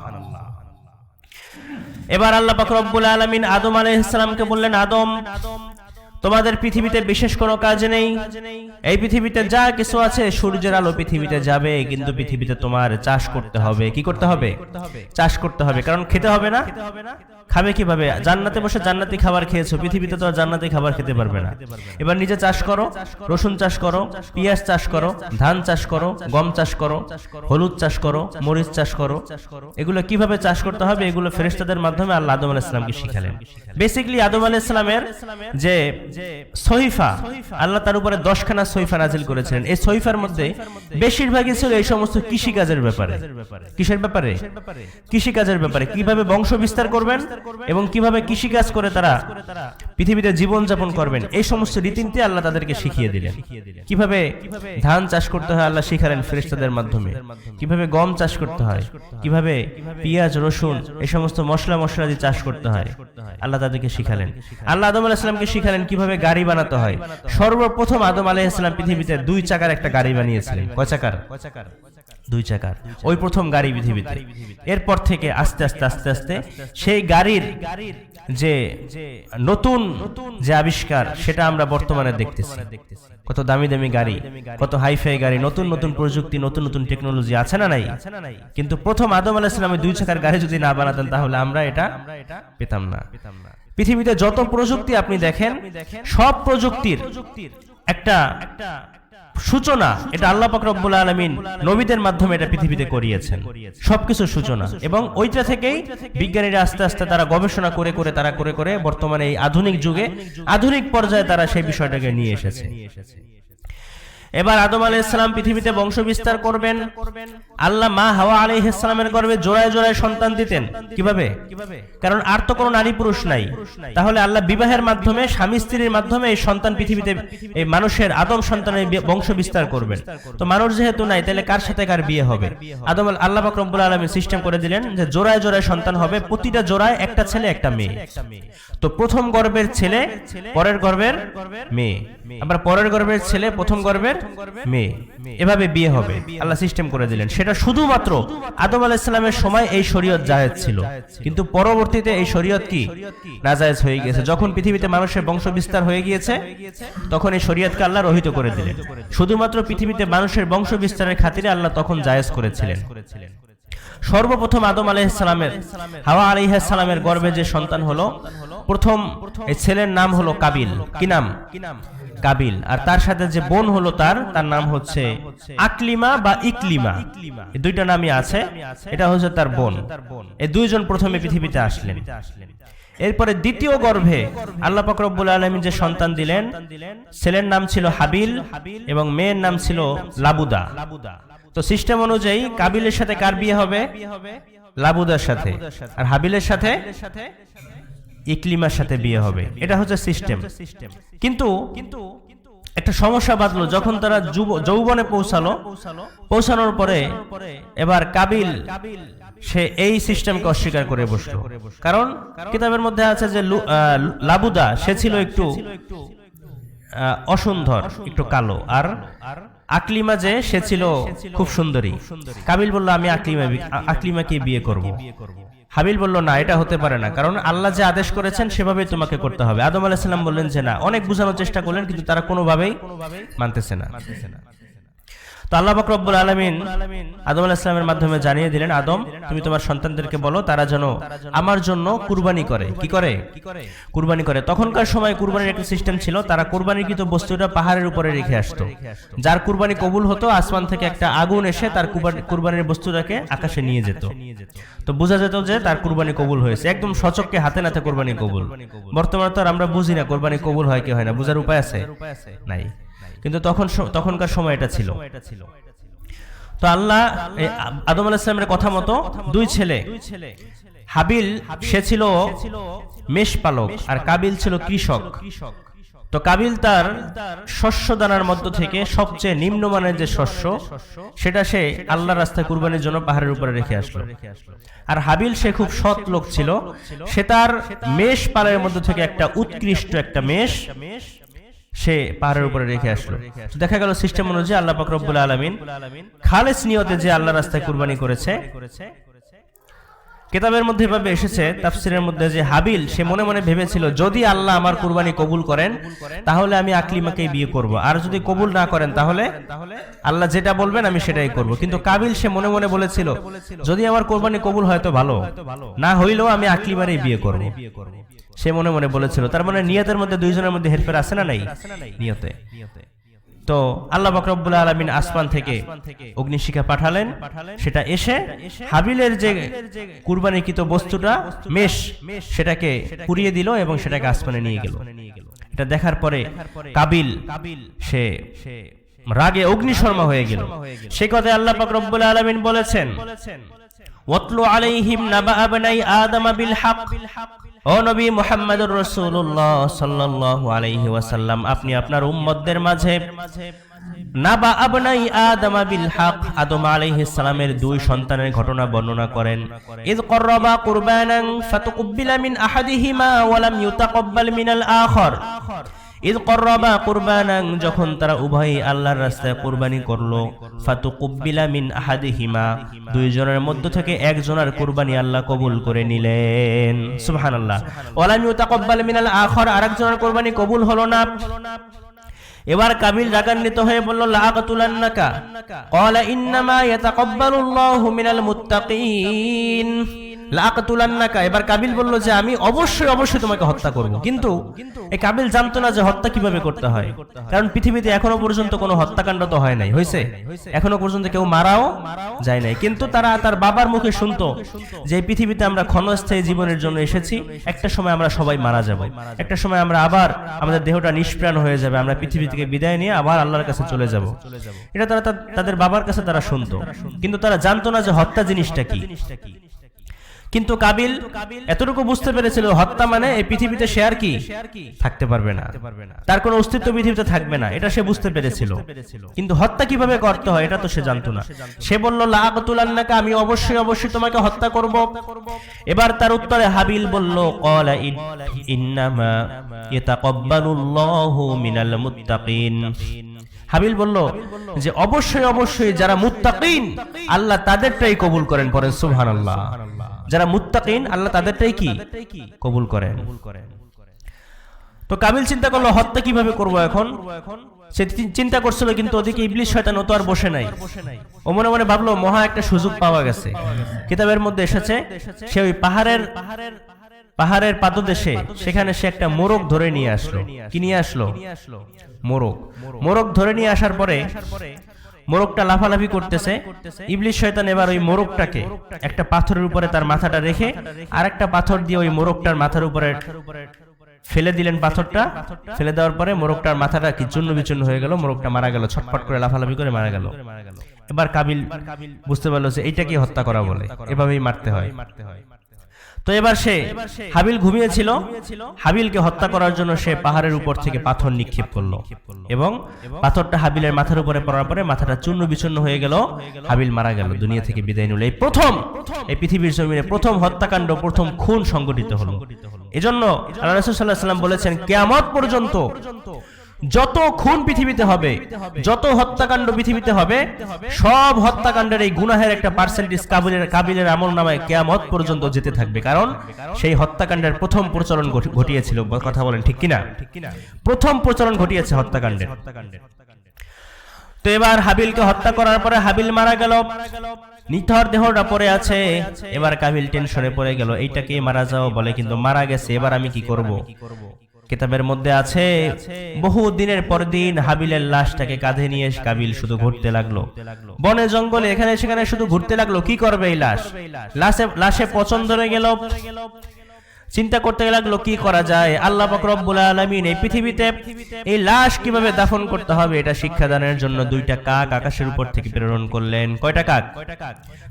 এবার আল্লাহ পাক রব্বুল আলামিন আদম আলাইহিস সালামকে বললেন, আদম তোমাদের পৃথিবীতে বিশেষ কোনো কাজ নেই। এই পৃথিবীতে যা কিছু আছে সূর্যের আলো পৃথিবীতে যাবে, কিন্তু পৃথিবীতে তোমার চাষ করতে হবে। কি করতে হবে? চাষ করতে হবে। কারণ খেতে হবে না। খাবে কিভাবে? জান্নাতে বসে জান্নাতি খাবার খেয়েছো, পৃথিবীতে তো আর জান্নাতি খাবার খেতে পারবে না। এবার নিজে চাষ করো, রসুন চাষ করো, পেঁয়াজ চাষ করো, ধান চাষ করো, গম চাষ করো, হলুদ চাষ করো, মরিচ চাষ করো। এগুলো কিভাবে চাষ করতে হবে এগুলো ফেরেশতাদের মাধ্যমে আল্লাহ আদম আলাইহিস সালামকে শিখালেন। বেসিক্যালি আদম আলাইহিস সালামের যে সহিফা, আল্লাহ তার উপরে 10 খানা সহিফা নাজিল করেছিলেন। এই সহিফার মধ্যে বেশিরভাগই ছিল এই সমস্ত কৃষিকাজের ব্যাপারে। কিসের ব্যাপারে? কৃষিকাজের ব্যাপারে। কিভাবে বংশ বিস্তার করবেন এবং কিভাবে কৃষিকাজ করে তারা পৃথিবীতে জীবন যাপন করবেন, এই সমস্ত রীতিনীতি আল্লাহ তাদেরকে শিখিয়ে দিলেন। কিভাবে ধান চাষ করতে হয় আল্লাহ শিখালেন ফেরেশতাদের মাধ্যমে। কিভাবে গম চাষ করতে হয়, কিভাবে পেঁয়াজ রসুন এই সমস্ত মশলা দিয়ে চাষ করতে হয় আল্লাহ তাদেরকে শিখালেন। আল্লাহ আদম আলাইহিস সালামকে শিখালেন কিভাবে গাড়ি বানাতে হয়। সর্বপ্রথম আদম আলাইহিস সালাম পৃথিবীতে 2 চাকার একটা গাড়ি বানিয়েছিলেন। কয় চাকার? 2 চাকার। ওই প্রথম গাড়ি পৃথিবীতে। এরপর থেকে আস্তে আস্তে আস্তে আস্তে সেই গাড়ির যে নতুন যে আবিষ্কার সেটা আমরা বর্তমানে দেখতেছি। কত দামি দামি গাড়ি, কত হাইফাই গাড়ি, নতুন নতুন প্রযুক্তি, নতুন নতুন টেকনোলজি আছে না নাই? কিন্তু প্রথম আদম আলাইহিস সালাম 2 চাকার গাড়ি যদি না বানাতেন তাহলে আমরা এটা পেতাম না। পৃথিবীতে যত প্রযুক্তি আপনি দেখেন, সব প্রযুক্তির একটা সূচনা এটা আল্লাহ পাক রব্বুল আলামিন নবীদের মাধ্যমে এটা পৃথিবীতে করিয়েছেন। সবকিছু সূচনা, এবং ওইটা থেকেই বিজ্ঞানীরা আস্তে আস্তে তারা গবেষণা করে করে তারা করে করে বর্তমানে এই আধুনিক যুগে আধুনিক পর্যায়ে তারা সেই বিষয়টাকে নিয়ে এসেছে। এবার আদম আলাইহিস সালাম পৃথিবীতে বংশ বিস্তার করবেন। আল্লাহ মা হাওয়া আলাইহিস সালামের গর্ভে জোড়ায় জোড়ায় সন্তান দিতেন। কিভাবে? কারণ আর তো কোনো নারী পুরুষ নাই। তাহলে আল্লাহ বিবাহের মাধ্যমে, স্বামী স্ত্রীর মাধ্যমে এই সন্তান পৃথিবীতে, এই মানুষের আদম সন্তানের বংশ বিস্তার করবেন। তো মানুষ যেহেতু নাই, তাহলে কার সাথে কার বিয়ে হবে? আল্লাহ পাক রব্বুল আলামিন সিস্টেম করে দিলেন যে জোড়ায় জোড়ায় সন্তান হবে, প্রতিটা জোড়ায় একটা ছেলে একটা মেয়ে। তো প্রথম গর্ভের ছেলে, পরের গর্ভের মেয়ে, আবার পরের গর্ভের ছেলে, প্রথম গর্ভের মেয়ে, এভাবে বিয়ে হবে আল্লাহ সিস্টেম করে দিলেন। সেটা শুধুমাত্র আদম আলাইহিস সালামের সময় এই শরীয়ত জায়েজ ছিল, কিন্তু পরবর্তীতে এই শরীয়ত কি নাজায়েজ হয়ে গিয়েছে। যখন পৃথিবীতে মানুষের বংশ বিস্তার হয়ে গিয়েছে তখন এই শরীয়তকে আল্লাহ রহিত করে দিলেন। শুধুমাত্র পৃথিবীতে মানুষের বংশ বিস্তারের খাতিরে আল্লাহ তখন জায়েজ করেছিলেন। সর্বপ্রথম আদম আলাইহিস সালামের হাওয়া আলাইহিস সালামের গর্ভে যে সন্তান হলো, প্রথম এই ছেলের নাম হলো কাবিল। কি নাম? কাবিল। আর তার সাথে যে বোন হলো তার নাম হচ্ছে আকলিমা বা ইকলিমা, এই দুইটা নামই আছে। এটা হচ্ছে তার বোন। এই দুইজন প্রথমে পৃথিবীতে আসলেন। এরপরে দ্বিতীয় গর্ভে আল্লাহ পাক রব্বুল আলামিন যে সন্তান দিলেন, ছেলের নাম ছিল হাবিল এবং মেয়ের নাম ছিল লাবুদা। তো সিস্টেম অনুযায়ী কাবিলের সাথে কার বিয়ে হবে? লাবুদার সাথে। আর হাবিলের সাথে ইকলিমার সাথে বিয়ে হবে। এটা হচ্ছে সিস্টেম। কিন্তু একটা সমস্যা বাঁধলো যখন তারা যৌবনে পৌঁছানোর পরে এবার কাবিল সে এই সিস্টেমকে অস্বীকার করে বসলো। কারণ কিতাবের মধ্যে আছে যে লাবুদা সে ছিল একটু অসুন্দর, একটু কালো, আর আকলিমা যে সে ছিল খুব সুন্দরী। কাবিল বলল আমি আকলিমাকে বিয়ে করব। হাবিল বলল না, এটা হতে পারে না, কারণ আল্লাহ যে আদেশ করেছেন সেভাবেই তোমাকে করতে হবে। আদম আলাইহিস সালাম বললেন যে না। অনেক বোঝানোর চেষ্টা করলেন কিন্তু তারা কোনোভাবেই মানতেছে না। তো আল্লাহ পাক রব্বুল আলামিন আদম আলাইহিস সালামের মাধ্যমে জানিয়ে দিলেন, আদম তুমি তোমার সন্তানদেরকে বলো তারা যেন আমার জন্য কুরবানি করে। কি করে? কুরবানি করে। তখনকার সময় কুরবানির একটা সিস্টেম ছিল, তারা কুরবানিকৃত বস্তুটা পাহাড়ের উপরে রেখে আসতো। যার কুরবানি কবুল হতো আসমান থেকে একটা আগুন এসে তার কুরবানির বস্তুটাকে আকাশে নিয়ে যেত। তো বোঝা যেত যে তার কুরবানি কবুল হয়েছে, একদম সচককে হাতে নাতে কুরবানি কবুল। বর্তমানে তো আমরা বুঝি না কুরবানি কবুল হয় কি হয় না, বুঝার উপায় আছে? নাই। কিন্তু তখনকার সময় এটা ছিল। তো আল্লাহ আদম আলাইহিস সালামের কথা মতো দুই ছেলে, হাবিল সে ছিল মেষ পালক আর কাবিল ছিল কৃষক। তো কাবিল তার শস্য দানার মধ্য থেকে সবচেয়ে নিম্নমানের যে শস্য সেটা সে আল্লাহর রাস্তায় কুরবানির জন্য পাহাড়ের উপরে রেখে আসলো। আর হাবিল সে খুব সৎ লোক ছিল, সে তার মেষ পালের মধ্য থেকে একটা উৎকৃষ্ট একটা মেষ সে পাহাড়ের উপরে রেখে আসলো। দেখা গেল সিস্টেম অনুযায়ী আল্লাহ পাক রব্বুল আলামিন খালেস নিয়তে যে আল্লাহর রাস্তায় কুরবানি করেছে। কিতাবের মধ্যে এভাবে এসেছে তাফসীরের মধ্যে যে হাবিল সে মনে মনে ভেবেছিল যদি আল্লাহ আমার কুরবানি কবুল করেন তাহলে আমি আকলিমাকে বিয়ে করব, আর যদি কবুল না করেন তাহলে আল্লাহ যেটা বলবেন আমি সেটাই করব। কিন্তু কাবিল সে মনে মনে বলেছিল যদি আমার কুরবানি কবুল হয় তো ভালো, না হইলেও আমি আকলিমারই বিয়ে করব। সে মনে মনে বলেছিল। তার মানে নিয়তের মধ্যে দুইজনের মধ্যে হেরফের আছে না নাই? নিয়তে। তো আল্লাহ পাক রব্বুল আলামিন আসমান থেকে অগ্নিশিখা পাঠালেন, সেটা এসে হাবিলের যে কুরবানিকৃত বস্তুটা মেষ সেটাকে পুড়িয়ে দিল এবং সেটাকে আসমানে নিয়ে গেল। এটা দেখার পরে কাবিল সে রাগে অগ্নিশর্মা হয়ে গেল। সেই কথায় আল্লাহ পাক রব্বুল আলামিন বলেছেন, ওয়াতলু আলাইহিম নাবা আবনাই আদম বিল হক। ও নবী মুহাম্মদুর রাসূলুল্লাহ সাল্লাল্লাহু আলাইহি ওয়াসাল্লাম, আপনি আপনার উম্মতদের মাঝে নাবা আবনাই আদম বিল হক, আদম আলাইহিস সালামের দুই সন্তানের ঘটনা বর্ণনা করেন। ইয ক্বাররাবা কুরবানান ফাতুকবিলা মিন আহাদিহিমা ওয়া লাম ইউতাকাব্বাল মিনাল আখার। ইয ক্বাররাবা কুরবানান, যখন তারা উভয়ই আল্লাহর রাস্তায় কুরবানি করলো, ফাতুকবিলা মিন আহাদিহিমা, দুইজনের মধ্য থেকে একজনের কুরবানি আল্লাহ কবুল করে নিলেন। সুবহানাল্লাহ। ওয়া লাম ইউতাকাব্বাল মিনাল আখার, আরেকজনের কুরবানি কবুল হলো না। এবার কাবিল রাগান্বিত হয়ে বলল লাআকতুলান্নাকা ক্বালা ইন্নামা ইয়াতাকাব্বালুল্লাহু মিনাল মুত্তাকিন। লাআকতুলান্নাকা, এবার কাবিল বলল যে আমি অবশ্যই তোমাকে হত্যা করব। কিন্তু এই কাবিল জানতো না যে হত্যা কিভাবে করতে হয়, কারণ পৃথিবীতে এখনো পর্যন্ত কোনো হত্যাকাণ্ড তো হয় নাই, হয়েছে? এখনো পর্যন্ত কেউ মারাও যায় নাই। কিন্তু তারা তার বাবার মুখে শুনতো যে পৃথিবীতে আমরা ক্ষণস্থায়ী জীবনের জন্য এসেছি, একটা সময় আমরা সবাই মারা যাব, একটা সময় আমরা আবার আমাদের দেহটা নিষ্প্রাণ হয়ে যাবে, আমরা পৃথিবী থেকে বিদায় নিয়ে আবার আল্লাহর কাছে চলে যাব। এটা তারা তাদের বাবার কাছে তারা শুনতো, কিন্তু তারা জানতো না যে হত্যা জিনিসটা কি। কিন্তু কাবিল এতটুকু বুঝতে পেরেছিল হত্যা মানে এই পৃথিবীতে সে আর কি থাকতে পারবে না, তার কোনো অস্তিত্ব পৃথিবীতে থাকবে না, এটা সে বুঝতে পেরেছিল। কিন্তু হত্যা কিভাবে করতে হয় এটা তো সে জানতো না। সে বলল লাআকতুলান্নাকা, আমি অবশ্যই তোমাকে হত্যা করব। এবার তার উত্তরে হাবিল বলল ক্বালা ইন্নামা ইয়াতাকাব্বালুল্লাহু মিনাল মুত্তাকিন। হাবিল বলল যে অবশ্যই যারা মুত্তাকিন আল্লাহ তাদেরটাই কবুল করেন। পড়েন সুবহানাল্লাহ। যারা মুত্তাকিন আল্লাহ তাদেরটাই কি কবুল করেন। তো কাবিল চিন্তা করলো হত্যা কিভাবে করব এখন। সে চিন্তা করছিল, কিন্তু ওদিকে ইবলিস শয়তান ও তো আর বসে নাই। ও মনে মনে ভাবলো মহা একটা সুযোগ পাওয়া গেছে। কিতাবের মধ্যে এসেছে সে ওই পাহাড়ের পাদদেশে, সেখানে সে একটা মোরগ ধরে নিয়ে আসলো। কি নিয়ে আসলো? মোরগ ধরে নিয়ে আসার পরে মোরগটা লাফালাফি করতেছে। ইবলিস শয়তান এবার ওই মোরগটাকে একটা পাথরের উপরে তার মাথাটা রেখে আরেকটা পাথর দিয়ে ওই মোরগটার মাথার উপরে ফেলে দিলেন। পাথরটা ফেলে দেওয়ার পরে মোরগটার মাথাটা কি চূর্ণ বিচূর্ণ হয়ে গেল, মোরগটা মারা গেল, ছটফট করে লাফালাফি করে মারা গেল। এবার কাবিল বুঝতে পারলো যে এইটাকে হত্যা করা বলে, এভাবেই মারতে হয়। তো এবার সে হাবিল ঘুমিয়েছিল, হাবিলকে হত্যা করার জন্য সে পাহাড়ের উপর থেকে পাথর নিক্ষেপ করলো এবং পাথরটা হাবিলের মাথার উপরে পড়ার পরে মাথাটা চূর্ণ বিচূর্ণ হয়ে গেল, হাবিল মারা গেল, দুনিয়া থেকে বিদায় নিল। এই প্রথম এই পৃথিবীর জমিনে প্রথম হত্যাকাণ্ড, প্রথম খুন সংগঠিত হলো। এজন্য আল্লাহ রাসূল সাল্লাল্লাহু আলাইহি ওয়াসাল্লাম বলেছেন কিয়ামত পর্যন্ত যত খুন পৃথিবীতে হবে, যত হত্যাকাণ্ড পৃথিবীতে হবে, সব হত্যাকাণ্ডের এই গুনাহের একটা পার্সেন্টেজ কাবিলের আমলনামায় কিয়ামত পর্যন্ত যেতে থাকবে। কারণ সেই হত্যাকাণ্ডের প্রথম প্রচলন ঘটিয়েছিল। কথা বলেন ঠিক কিনা? প্রথম প্রচলন ঘটিয়েছে হত্যাকাণ্ডের। তো এবার হাবিলকে হত্যা করার পরে হাবিল মারা গেল, নিথর দেহটা পড়ে আছে। এবার কাবিল টেনশনে পড়ে গেল, এইটাকে মারা যাও বলে, কিন্তু মারা গেছে, এবার আমি কি করব? কিতাবের মধ্যে আছে বহু দিনের পর দিন হাবিলের লাশটাকে কাঁধে নিয়ে কাবিল শুধু ঘুরতে লাগলো, বনে জঙ্গলে এখানে সেখানে শুধু ঘুরতে লাগলো। কি করবে এই লাশে পছন্দ ধরে গেল। চিন্তা করতে লাগলো কি করা যায়। আল্লাহ পাক রব্বুল আলামিন এই পৃথিবীতে এই লাশ কিভাবে দাফন করতে হবে এটা শিক্ষা দানের জন্য দুইটা কাক আকাশের উপর থেকে প্রেরণ করলেন। কয়টা কাক?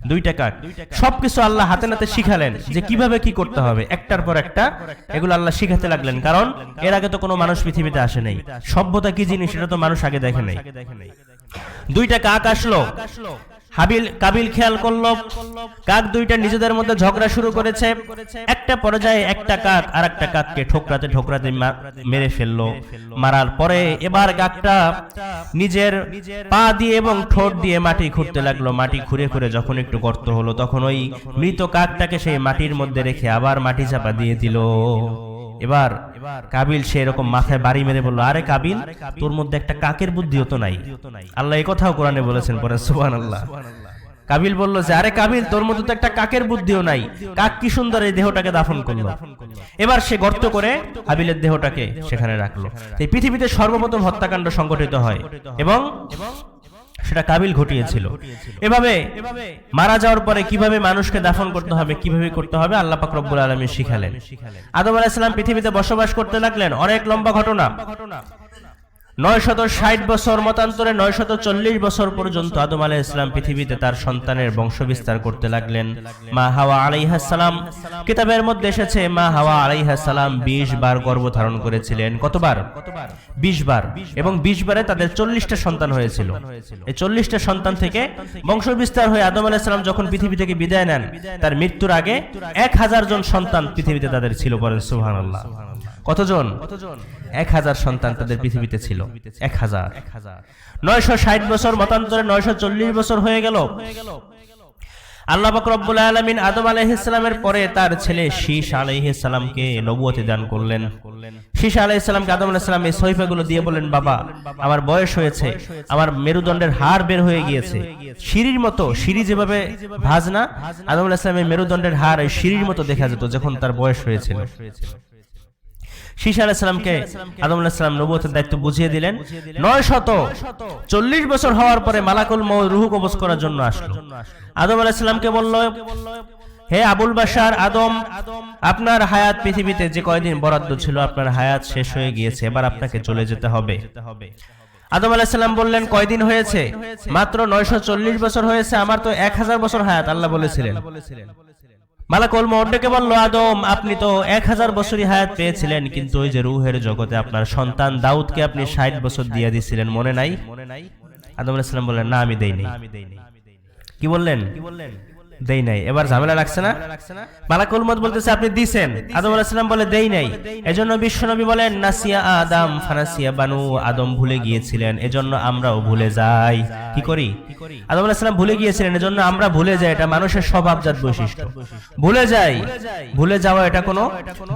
দুইটা কাক। সবকিছু আল্লাহ হাতে নাতে শিখালেন যে কিভাবে কি করতে হবে, একটার পর একটা এগুলো আল্লাহ শিখাতে লাগলেন। কারণ এর আগে তো কোনো মানুষ পৃথিবীতে আসে নাই, সভ্যতা কি জিনিস সেটা তো মানুষ আগে দেখে নাই। দুইটা কাক আসলো, কাবিল খেয়াল করলো কাক দুইটা নিজেদের মধ্যে ঝগড়া শুরু করেছে। একটা পর্যায়ে একটা কাক আর একটা কাককে ঠোকরাতে মেরে ফেললো। মারার পরে এবার কাকটা নিজের পা দিয়ে এবং ঠোঁট দিয়ে মাটি খুঁড়তে লাগলো। মাটি খুঁড়ে খুঁড়ে যখন একটু গর্ত হলো, তখন ওই মৃত কাকটাকে সেই মাটির মধ্যে রেখে আবার মাটি চাপা দিয়ে দিল। এবার কাবিল সে এরকম মাথায় বাড়ি মেরে বলল, আরে কাবিল, তোর মধ্যে একটা কাকের বুদ্ধিও তো নাই। আল্লাহ এই কথাও কোরআনে বলেছেন, পরে সুবহানাল্লাহ। কাবিল বলল যে আরে কাবিল, তোর মধ্যে তো একটা কাকের বুদ্ধিও নাই, কাক কি সুন্দর এই দেহটাকে দাফন করলো। এবার সে গর্ত করে হাবিলের দেহটাকে সেখানে রাখলো। এই পৃথিবীতে সর্বপ্রথম হত্যাকাণ্ড সংঘটিত হয় এবং সেটা কাবিল ঘটিয়েছিল। এভাবে মারা যাওয়ার পরে কিভাবে মানুষকে দাফন করতে হবে, কিভাবে করতে হবে আল্লাহ পাক রব্বুল আলামিন শিখালেন। আদম আলাইহিস সালাম পৃথিবীতে বসবাস করতে লাগলেন। অনেক লম্বা ঘটনা। 960 বছর মতান্তরে 940 বছর পর্যন্ত আদম আলাইহিস সালাম পৃথিবীতে তার সন্তানের বংশ বিস্তার করতে লাগলেন। মা হাওয়া আলাইহিস সালাম, কিতাবের মধ্যে এসেছে মা হাওয়া আলাইহিস সালাম 20 বার গর্ভধারণ করেছিলেন। কতবার? 20 বার। এবং 20 বারে তাদের 40টা সন্তান হয়েছিল। এই 40টা সন্তান থেকে বংশ বিস্তার হয়ে আদম আলাইহিস সালাম যখন পৃথিবী থেকে বিদায় নেন, তার মৃত্যুর আগে 1000 জন সন্তান পৃথিবীতে তাদের ছিল। বলেন সুবহানাল্লাহ। কতজন? 1000 সন্তান তাদের পৃথিবীতে ছিল। 1000। 960 বছর মতান্তরে 940 বছর হয়ে গেল। আল্লাহ পাক রব্বুল আলামিন আদম আলাইহিস সালামের পরে তার ছেলে শীশ আলাইহিস সালামকে নবুয়তি দান করলেন। শীশ আলাইহিস সালামকে আদম আলাইহিস সালাম এই সহিফাগুলো দিয়ে বলেন, বাবা, আমার বয়স হয়েছে, আমার মেরুদণ্ডের হাড় বের হয়ে গিয়েছে। সিঁড়ির মতো, সিঁড়ি যেভাবে ভাঁজ না, আদম আলাইহিস সালামের মেরুদণ্ডের হাড় এই সিঁড়ির মতো দেখা যেত যখন তার বয়স হয়েছিল। শীশ আলাইহিস সালামকে আদম আলাইহিস সালাম নবুয়তের দায়িত্ব বুঝিয়ে দিলেন। 940 বছর হওয়ার পরে মালাকুল মউত রূহ কবজ করার জন্য আসলো। আদম আলাইহিস সালামকে বলল, হে আবুল বাশার আদম, আপনার হায়াত পৃথিবীতে যে কয়দিন বরাদ্দ ছিল, আপনার হায়াত শেষ হয়ে গিয়েছে, এবার আপনাকে চলে যেতে হবে। আদম আলাইহিস সালাম বললেন, কয়দিন হয়েছে? মাত্র 940 বছর হয়েছে, আমার তো 1000 বছর হায়াত আল্লাহ বলেছিলেন। মালাকুল মউত ডেকে বলল, আদম, আপনি তো 1000 বছরই হায়াত পেয়েছিলেন, কিন্তু ওই যে রূহের জগতে আপনার সন্তান দাউদকে আপনি 60 বছর দিয়ে দিয়েছিলেন, মনে নাই? আদম আলাইহিস সালাম বললেন, না, আমি দেইনি। কি বললেন? দেই নাই। এবার ঝামেলা লাগছে না? মালাকুল মউত বলতেছে আপনি দিছেন, আদম আলাইহিস সালাম বলে দেই নাই। এজন্য বিশ্বনবী বলেন নাসিয়া আদম ফানাসিয়া বানু, আদম ভুলে গিয়েছিলেন এজন্য আমরাও ভুলে যাই। কি করি? আদম আলাইহিস সালাম ভুলে গিয়েছিলেন এজন্য আমরা ভুলে যাই, এটা মানুষের স্বভাবজাত বৈশিষ্ট্য। ভুলে যাই, ভুলে যাওয়া এটা কোনো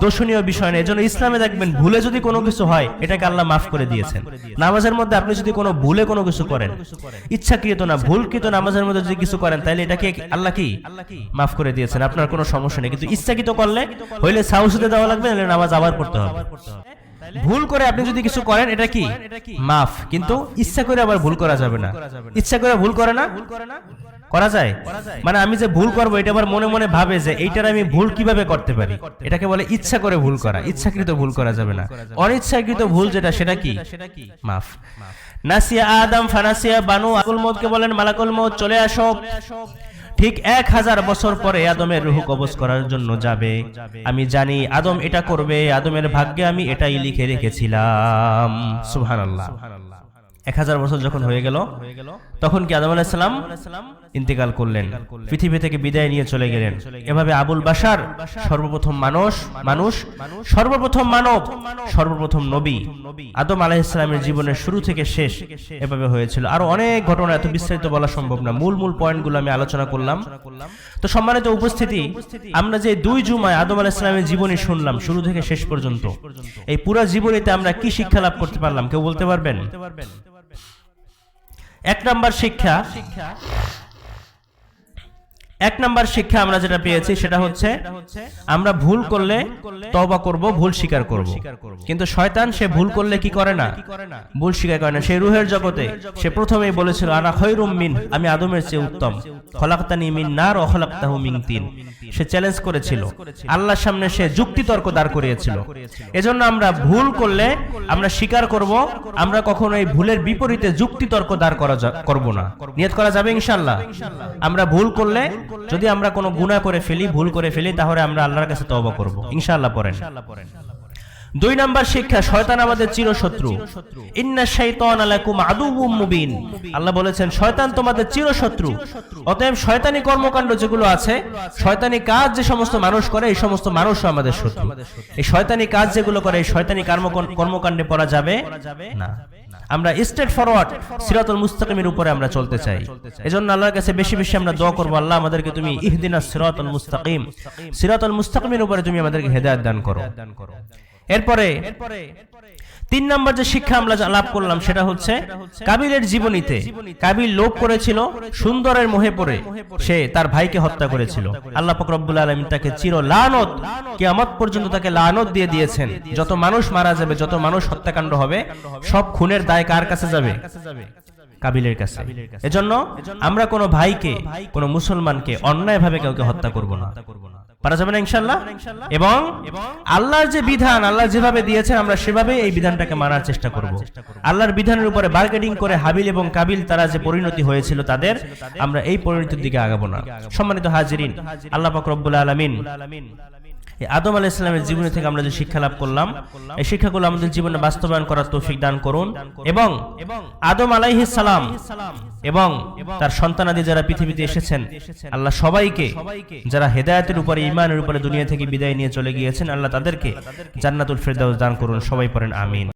দোষণীয় বিষয় না। এজন্য ইসলামে দেখবেন ভুলে যদি কোনো কিছু হয় এটাকে আল্লাহ মাফ করে দিয়েছেন। নামাজের মধ্যে আপনি যদি কোনো ভুলে কোনো কিছু করেন, ইচ্ছাকৃত না ভুলকৃত নামাজের মধ্যে যদি কিছু করেন তাহলে এটাকে আল্লাহ কি মাফ করে দিয়েছেন, আপনার কোনো সমস্যা নেই। কিন্তু ইচ্ছাকৃত করলে হইলে সাউসুদে দেওয়া লাগবে, নাহলে নামাজ আবার পড়তে হবে। ভুল করে আপনি যদি কিছু করেন এটা কি মাফ, কিন্তু ইচ্ছা করে আবার ভুল করা যাবে না। ইচ্ছা করে ভুল করে না করা যায়, মানে আমি যে ভুল করবো এটা আবার মনে মনে ভাবে যে এইটার আমি ভুল কিভাবে করতে পারি, এটাকে বলে ইচ্ছা করে ভুল করা। ইচ্ছাকৃত ভুল করা যাবে না। অনিচ্ছাকৃত ভুল যেটা সেটা কি মাফ। নাসিয়া আদম ফানাসিয়া বানু, মালাকুল মউতকে বলেন মালাকুল মউত চলে আসো। ঠিক 1000 বছর পরে আদমের রূহ কবজ করার জন্য যাবে। আমি জানি আদম এটা করবে, আদমের ভাগ্যে আমি এটাই লিখে রেখেছিলাম। সুবহানাল্লাহ। 1000 বছর যখন হয়ে গেল তখন কি আদম আলাইহিস সালাম ইন্তেকাল করলেন, পৃথিবী থেকে বিদায় নিয়ে চলে গেলেন। এভাবে আবুল বাশার সর্বপ্রথম মানুষ, সর্বপ্রথম মানব, সর্বপ্রথম নবী আদম আলাইহিস সালামের জীবনের শুরু থেকে শেষ এভাবে হয়েছিল। আরো অনেক ঘটনা, এত বিস্তারিত বলা সম্ভব না। মূল পয়েন্টগুলো আমি আলোচনা করলাম। তো সম্মানিত উপস্থিতি, আমরা যে 2 জুমায় আদম আলাইহিস সালামের জীবনী শুনলাম শুরু থেকে শেষ পর্যন্ত, এই পুরো জীবনীতে আমরা কি শিক্ষা লাভ করতে পারলাম কেউ বলতে পারবেন? 1 নাম্বার শিক্ষা আমরা যেটা পেয়েছি সেটা হচ্ছে আমরা ভুল করলে তওবা করব, ভুল স্বীকার করব। কিন্তু শয়তান সে ভুল করলে কি করে না, ভুল স্বীকার করে না। সে রূহের জগতে সে প্রথমেই বলেছিল আনা খায়রুম মিন, আমি আদমের চেয়ে উত্তম। খলাকতানি মিন নার ওয়া খলাকতাহু মিন তিন। সে চ্যালেঞ্জ করেছিল, আল্লাহর সামনে সে যুক্তিতর্ক দাঁড় করিয়েছিল। এজন্য আমরা ভুল করলে আমরা স্বীকার করব, আমরা কখনো এই ভুলের বিপরীতে যুক্তিতর্ক দাঁড় করব না। নিয়ত করা যাবে ইনশাআল্লাহ। আমরা ভুল করলে যদি আমরা কোনো গুনাহ করে ফেলি, ভুল করে ফেলি, তাহলে আমরা আল্লাহর কাছে তওবা করব ইনশাআল্লাহ। পড়েন 2 নাম্বার শিক্ষা, শয়তান আমাদের চিরশত্রু। ইন্নাশ শাইতানা লাকুম আদুউম মুবিন। আল্লাহ বলেছেন শয়তান তোমাদের চিরশত্রু। অতএব শয়তানি কর্মকাণ্ড যেগুলো আছে, শয়তানি কাজ যে সমস্ত মানুষ করে, এই সমস্ত মানুষও আমাদের শত্রু। এই শয়তানি কাজ যেগুলো করে, এই শয়তানি কর্মকাণ্ডে পড়া যাবে না। আমরা স্ট্রেট ফরওয়ার্ড সিরাতুল মুস্তাকিমের উপরে আমরা চলতে চাই। এজন্য আল্লাহর কাছে বেশি বেশি আমরা দোয়া করব, আল্লাহ আমাদেরকে তুমি ইহদিনাস সিরাতাল মুস্তাকিম, সিরাতুল মুস্তাকিমের উপরে তুমি আমাদেরকে হেদায়েত দান করো। এরপরে 3 নাম্বার যে শিক্ষা আমরা লাভ করলাম সেটা হচ্ছে কাবিলের জীবনীতে কাবিল লোভ করেছিল, সুন্দরের মোহে পড়ে সে তার ভাইকে হত্যা করেছিল। আল্লাহ পাক রব্বুল আলামিন তাকে চির লানত, কিয়ামত পর্যন্ত তাকে লানত দিয়ে দিয়েছেন। যত মানুষ মারা যাবে, যত মানুষ হত্যাকাণ্ড হবে, সব খুনের দায় কার কাছে যাবে? কাবিলের কাছে। এজন্য আমরা কোনো ভাইকে, কোনো মুসলমানকে অন্যায়ভাবে কাউকে হত্যা করব না। পারা যাবে না ইনশাআল্লাহ। এবং আল্লাহর যে বিধান, আল্লাহ যেভাবে দিয়েছেন আমরা সেভাবেই এই বিধানটাকে মানার চেষ্টা করব। আল্লাহর বিধানের উপরে বার্গেনিং করে হাবিল এবং কাবিল তারা যে পরিণতি হয়েছিল তাদের, আমরা এই পরিণতির দিকে আগাবো না। সম্মানিত হাজিরিন, আল্লাহ পাক রব্বুল আলামিন আদম আলাইহিস সালামের জীবনী থেকে আমরা যে শিক্ষা লাভ করলাম, এই শিক্ষাগুলো আমাদের জীবনে বাস্তবায়ন করার তৌফিক দান করুন। এবং আদম আলাইহিস সালাম এবং তার সন্তানাদি যারা পৃথিবীতে এসেছেন, আল্লাহ সবাইকে, যারা হেদায়েতের উপরে, ঈমানের উপরে দুনিয়া থেকে বিদায় নিয়ে চলে গিয়েছেন, আল্লাহ তাদেরকে জান্নাতুল ফেরদাউস দান করুন। সবাই পড়েন আমিন।